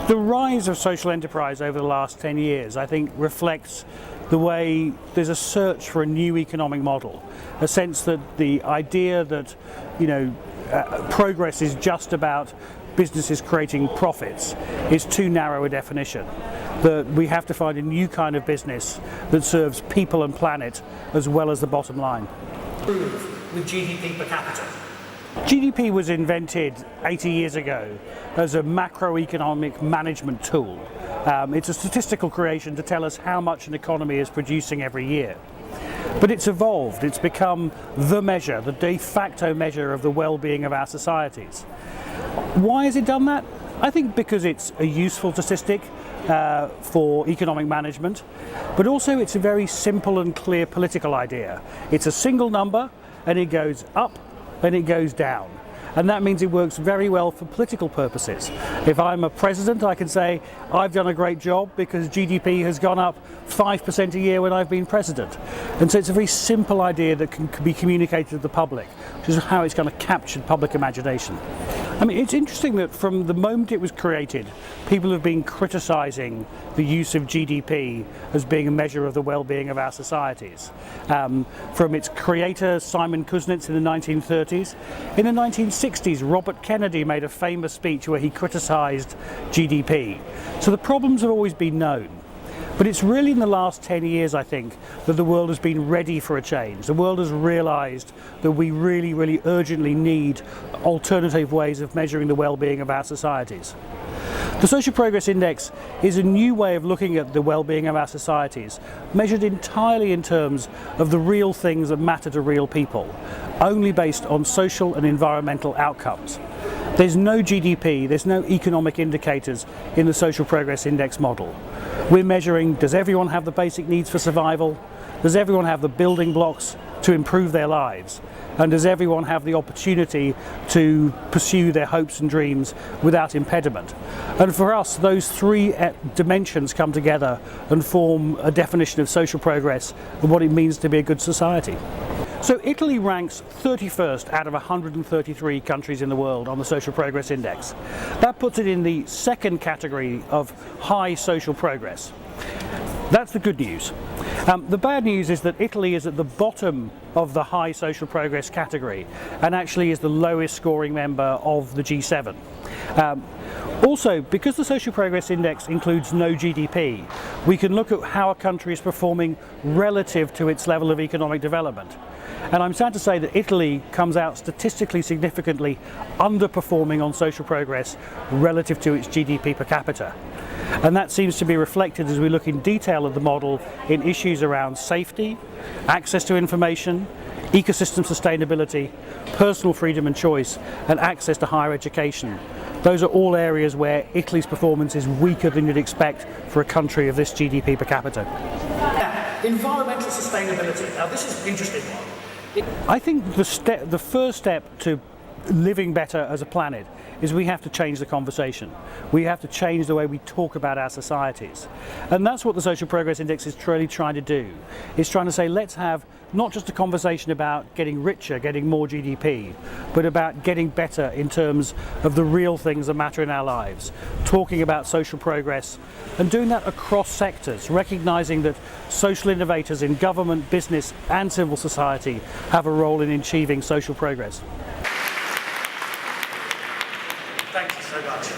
The rise of social enterprise over the last 10 years, I think, reflects the way there's a search for a new economic model, a sense that the idea that, progress is just about businesses creating profits is too narrow a definition. That we have to find a new kind of business that serves people and planet as well as the bottom line. With GDP per capita. GDP was invented 80 years ago as a macroeconomic management tool. It's a statistical creation to tell us how much an economy is producing every year. But it's evolved, it's become the measure, the de facto measure of the well-being of our societies. Why has it done that? I think because it's a useful statistic for economic management, but also it's a very simple and clear political idea. It's a single number and it goes up and it goes down. And that means it works very well for political purposes. If I'm a president, I can say I've done a great job because GDP has gone up 5% a year when I've been president. And so it's a very simple idea that can be communicated to the public, which is how it's going to capture public imagination. I mean, it's interesting that from the moment it was created, people have been criticising the use of GDP as being a measure of the well-being of our societies. From its creator, Simon Kuznets, in the 1930s. In the 1960s, Robert Kennedy made a famous speech where he criticised GDP. So the problems have always been known. But it's really in the last 10 years, I think, that the world has been ready for a change. The world has realised that we really, really urgently need alternative ways of measuring the well-being of our societies. The Social Progress Index is a new way of looking at the well-being of our societies, measured entirely in terms of the real things that matter to real people, only based on social and environmental outcomes. There's no GDP, there's no economic indicators in the Social Progress Index model. We're measuring, does everyone have the basic needs for survival? Does everyone have the building blocks to improve their lives? And does everyone have the opportunity to pursue their hopes and dreams without impediment? And for us, those three dimensions come together and form a definition of social progress and what it means to be a good society. So Italy ranks 31st out of 133 countries in the world on the Social Progress Index. That puts it in the second category of high social progress. That's the good news. The bad news is that Italy is at the bottom of the high social progress category and actually is the lowest scoring member of the G7. Also, because the Social Progress Index includes no GDP, we can look at how a country is performing relative to its level of economic development. And I'm sad to say that Italy comes out statistically significantly underperforming on social progress relative to its GDP per capita. And that seems to be reflected as we look in detail at the model in issues around safety, access to information, ecosystem sustainability, personal freedom and choice, and access to higher education. Those are all areas where Italy's performance is weaker than you'd expect for a country of this GDP per capita. Environmental sustainability. Now this is an interesting one. I think the first step to living better as a planet is we have to change the conversation. We have to change the way we talk about our societies. And that's what the Social Progress Index is truly trying to do. It's trying to say, let's have not just a conversation about getting richer, getting more GDP, but about getting better in terms of the real things that matter in our lives, talking about social progress and doing that across sectors, recognizing that social innovators in government, business and civil society have a role in achieving social progress. Thank you so much.